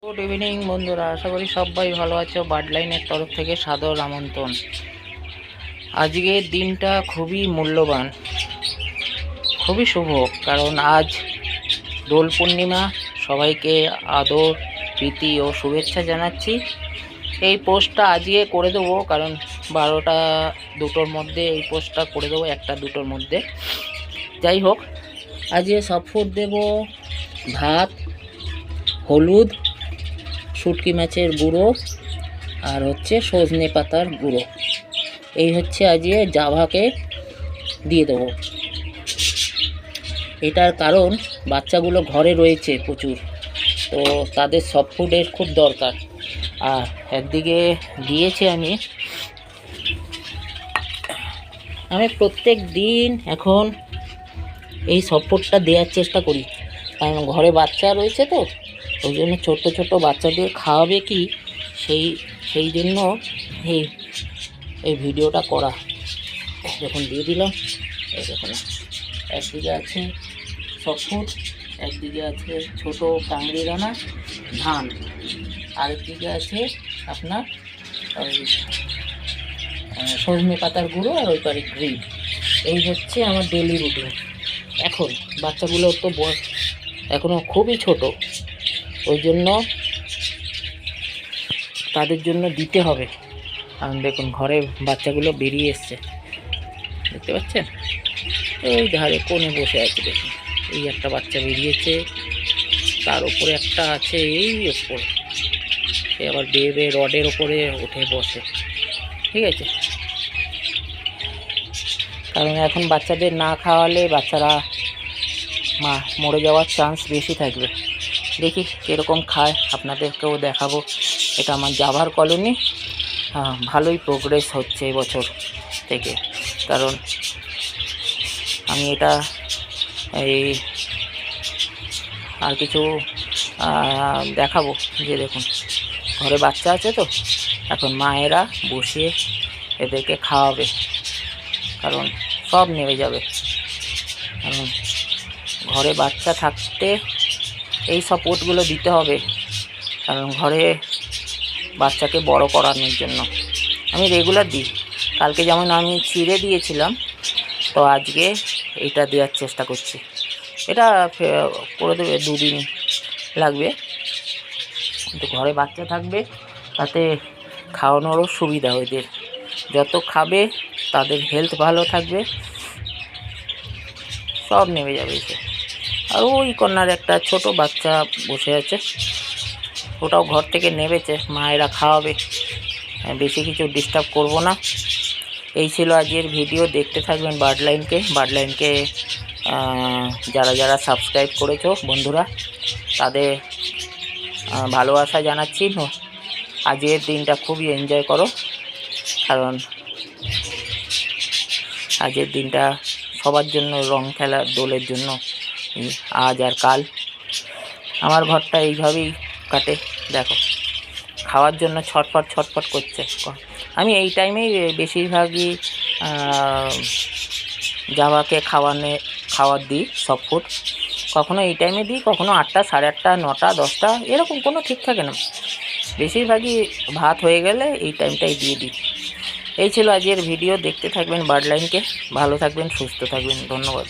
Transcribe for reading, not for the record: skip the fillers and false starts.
Good evening বন্ধুরা, আশা করি সবাই ভালো আছো। বার্ডলাইনের তরফ থেকে সাদর আমন্ত্রণ। আজকের দিনটা খুবই মূল্যবান, খুবই শুভ, কারণ আজ দোল পূর্ণিমা। সবাইকে আদর, প্রীতি ও শুভেচ্ছা জানাচ্ছি। এই পোস্টটা আজকে করে দেবো, কারণ 12টা-2টোর মধ্যে এই পোস্টটা করে দেবো, 1টা-2টোর মধ্যে। যাই হোক, আজকে সব ফুড দেবো: ভাত, হলুদ, শুটকি মাছের গুঁড়ো, আর হচ্ছে সজনে পাতার গুঁড়ো। এই হচ্ছে আজকে জাভাকে দিয়ে দেবো। এটার কারণ বাচ্চাগুলো ঘরে রয়েছে প্রচুর, তো তাদের সব ফুডের খুব দরকার। আর একদিকে দিয়েছি আমি প্রত্যেক দিন এখন এই সব ফুডটা দেওয়ার চেষ্টা করি, কারণ ঘরে বাচ্চা রয়েছে, তো ওই জন্য ছোট্ট ছোট্ট বাচ্চাদের খাওয়াবে কি, সেই জন্য এই ভিডিওটা করা। যখন দিয়ে দিলাম, এই দেখুন, একদিকে আছে সব ফুড, একদিকে আছে ছোটো কাংড়ি দানা ধান, আরেকদিকে আছে আপনার ওই সজনে পাতার গুঁড়ো, আর ওই পারে গ্রিন। এই হচ্ছে আমার ডেলি রুটিন। এখন বাচ্চাগুলো তো এখনও খুবই ছোট, ওই জন্য তাদের জন্য দিতে হবে। কারণ দেখুন, ঘরে বাচ্চাগুলো বেরিয়ে এসছে, দেখতে পাচ্ছেন? এই ধারে কোণে বসে আছে, দেখুন, এই একটা বাচ্চা বেরিয়েছে, তার উপরে একটা আছে এই ওপর, সে আবার বেয়ে রডের ওপরে উঠে বসে। ঠিক আছে, কারণ এখন বাচ্চাদের না খাওয়ালে বাচ্চারা মরে যাওয়ার চান্স বেশি থাকবে। দেখি কীরকম খায়, আপনাদেরকেও দেখাবো। এটা আমার জাভার কলোনি। ভালোই প্রোগ্রেস হচ্ছে এবছর থেকে, কারণ আমি এটা আর কিছু দেখাবো। যে দেখুন, ঘরে বাচ্চা আছে, তো এখন মায়েরা বসিয়ে এদেরকে খাওয়াবে, কারণ সব নেমে যাবে। কারণ ঘরে বাচ্চা থাকতে এই সাপোর্টগুলো দিতে হবে, কারণ ঘরে বাচ্চাকে বড় করানোর জন্য আমি রেগুলার দিই। কালকে যেমন আমি চিড়ে দিয়েছিলাম, তো আজকে এইটা দেওয়ার চেষ্টা করছি। এটা করে দেবে, 2 দিন লাগবে, কিন্তু ঘরে বাচ্চা থাকবে, তাতে খাওয়ানোরও সুবিধা। ওদের যত খাবে তাদের হেলথ ভালো থাকবে, সব নেমে যাবে এসে। আর ওই কন্যার একটা ছোট বাচ্চা বসে আছে, ওটাও ঘর থেকে নেবেছে, মায়েরা খাওয়াবে। বেশি কিছু ডিস্টার্ব করব না। এই ছিল আজকের ভিডিও। দেখতে থাকবেন বার্ডলাইনকে যারা যারা সাবস্ক্রাইব করেছো বন্ধুরা, তাদের ভালোবাসা জানাচ্ছি। আজকের দিনটা খুবই এনজয় করো, কারণ আজকের দিনটা সবার জন্য রং খেলা, দোলের জন্য আজ আর কাল। আমার ঘরটা এইভাবেই কাটে, দেখো, খাওয়ার জন্য ছটফট করছে। আমি এই টাইমেই বেশিরভাগই জাভাকে খাওয়ার দিই সব ফুড। কখনো এই টাইমে দিই, কখনো 8টা, 8:30, 9টা, 10টা, এরকম কোনো ঠিক থাকে না। বেশিরভাগই ভাত হয়ে গেলে এই টাইমটাই দিয়ে দিই। এই ছিল আজকের ভিডিও। দেখতে থাকবেন বার্ডলাইনকে। ভালো থাকবেন, সুস্থ থাকবেন। ধন্যবাদ।